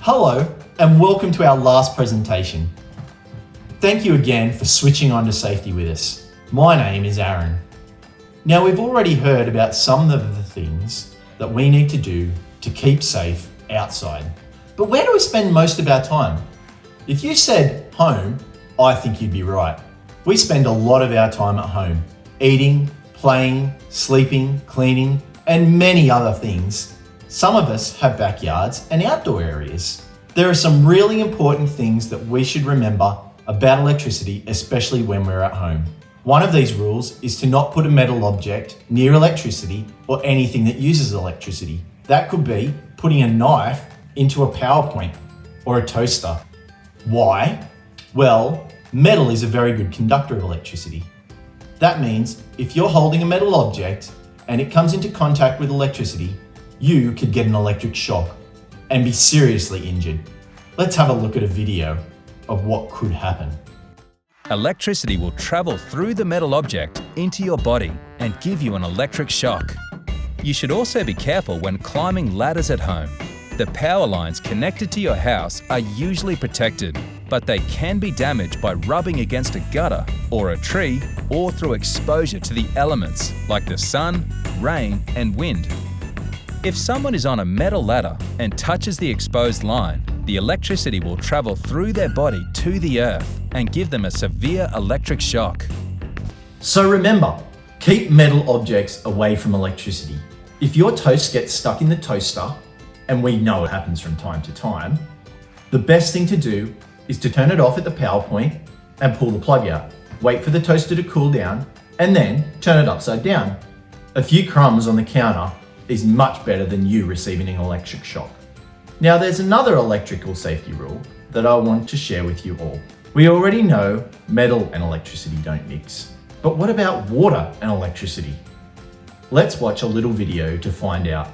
Hello, and welcome to our last presentation. Thank you again for switching on to safety with us. My name is Aaron. Now, we've already heard about some of the things that we need to do to keep safe outside. But where do we spend most of our time? If you said home, I think you'd be right. We spend a lot of our time at home, eating, playing, sleeping, cleaning, and many other things. Some of us have backyards and outdoor areas. There are some really important things that we should remember about electricity, especially when we're at home. One of these rules is to not put a metal object near electricity or anything that uses electricity. That could be putting a knife into a power point or a toaster. Why? Well, metal is a very good conductor of electricity. That means if you're holding a metal object and it comes into contact with electricity, you could get an electric shock and be seriously injured. Let's have a look at a video of what could happen. Electricity will travel through the metal object into your body and give you an electric shock. You should also be careful when climbing ladders at home. The power lines connected to your house are usually protected, but they can be damaged by rubbing against a gutter or a tree or through exposure to the elements like the sun, rain, and wind. If someone is on a metal ladder and touches the exposed line, the electricity will travel through their body to the earth and give them a severe electric shock. So remember, keep metal objects away from electricity. If your toast gets stuck in the toaster, and we know it happens from time to time, the best thing to do is to turn it off at the power point and pull the plug out. Wait for the toaster to cool down and then turn it upside down. A few crumbs on the counter is much better than you receiving an electric shock. Now, there's another electrical safety rule that I want to share with you all. We already know metal and electricity don't mix, but what about water and electricity? Let's watch a little video to find out.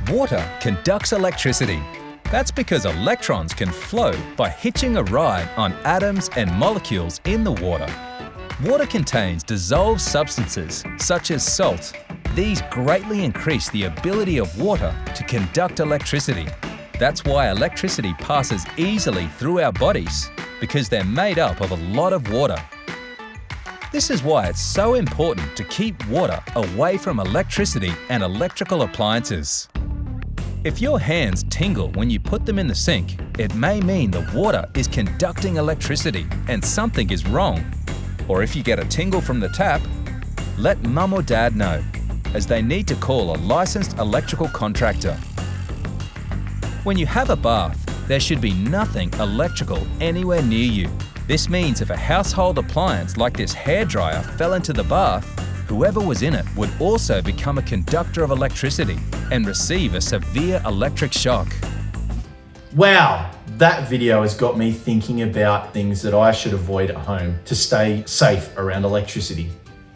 Water conducts electricity. That's because electrons can flow by hitching a ride on atoms and molecules in the water. Water contains dissolved substances such as salt. These greatly increase the ability of water to conduct electricity. That's why electricity passes easily through our bodies, because they're made up of a lot of water. This is why it's so important to keep water away from electricity and electrical appliances. If your hands tingle when you put them in the sink, it may mean the water is conducting electricity and something is wrong. Or if you get a tingle from the tap, let mum or dad know, as they need to call a licensed electrical contractor. When you have a bath, there should be nothing electrical anywhere near you. This means if a household appliance like this hairdryer fell into the bath, whoever was in it would also become a conductor of electricity and receive a severe electric shock. Wow, that video has got me thinking about things that I should avoid at home to stay safe around electricity.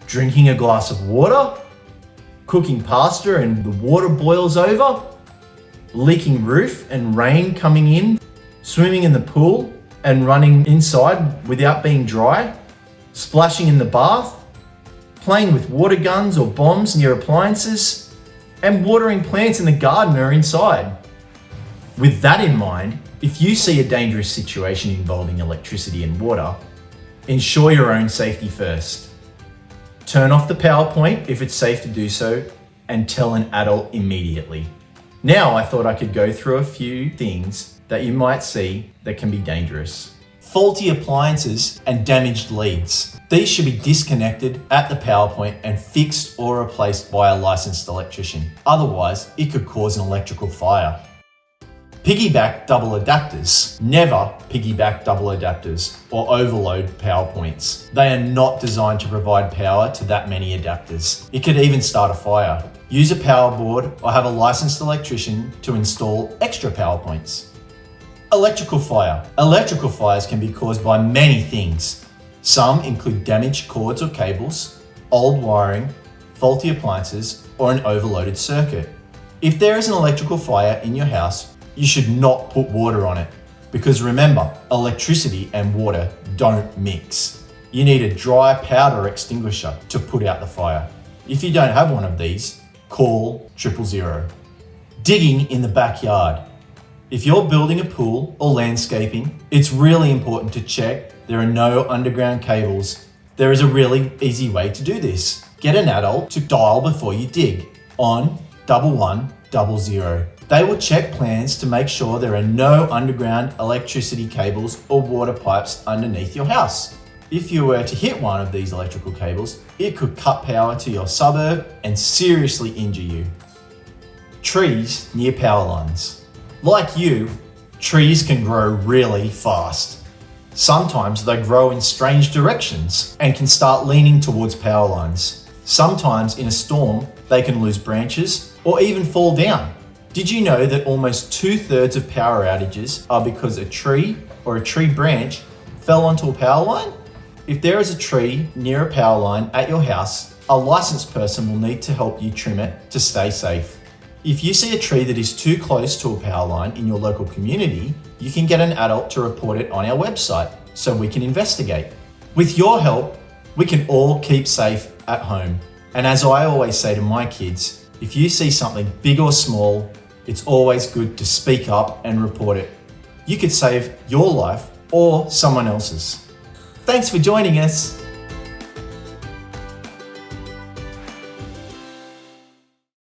Drinking a glass of water, cooking pasta and the water boils over, leaking roof and rain coming in, swimming in the pool and running inside without being dry, splashing in the bath, playing with water guns or bombs near appliances, and watering plants in the garden or inside. With that in mind, if you see a dangerous situation involving electricity and water, ensure your own safety first. Turn off the power point if it's safe to do so, and tell an adult immediately. Now I thought I could go through a few things that you might see that can be dangerous. Faulty appliances and damaged leads. These should be disconnected at the power point and fixed or replaced by a licensed electrician. Otherwise, it could cause an electrical fire. Piggyback double adapters. Never piggyback double adapters or overload power points. They are not designed to provide power to that many adapters. It could even start a fire. Use a power board or have a licensed electrician to install extra power points. Electrical fire. Electrical fires can be caused by many things. Some include damaged cords or cables, old wiring, faulty appliances, or an overloaded circuit. If there is an electrical fire in your house, you should not put water on it, because remember, electricity and water don't mix. You need a dry powder extinguisher to put out the fire. If you don't have one of these, call 000. Digging in the backyard. If you're building a pool or landscaping, it's really important to check there are no underground cables. There is a really easy way to do this. Get an adult to dial before you dig on 1100. They will check plans to make sure there are no underground electricity cables or water pipes underneath your house. If you were to hit one of these electrical cables, it could cut power to your suburb and seriously injure you. Trees near power lines. Like you, trees can grow really fast. Sometimes they grow in strange directions and can start leaning towards power lines. Sometimes in a storm, they can lose branches or even fall down. Did you know that almost 2/3 of power outages are because a tree or a tree branch fell onto a power line? If there is a tree near a power line at your house, a licensed person will need to help you trim it to stay safe. If you see a tree that is too close to a power line in your local community, you can get an adult to report it on our website so we can investigate. With your help, we can all keep safe at home. And as I always say to my kids, if you see something big or small, it's always good to speak up and report it. You could save your life or someone else's. Thanks for joining us.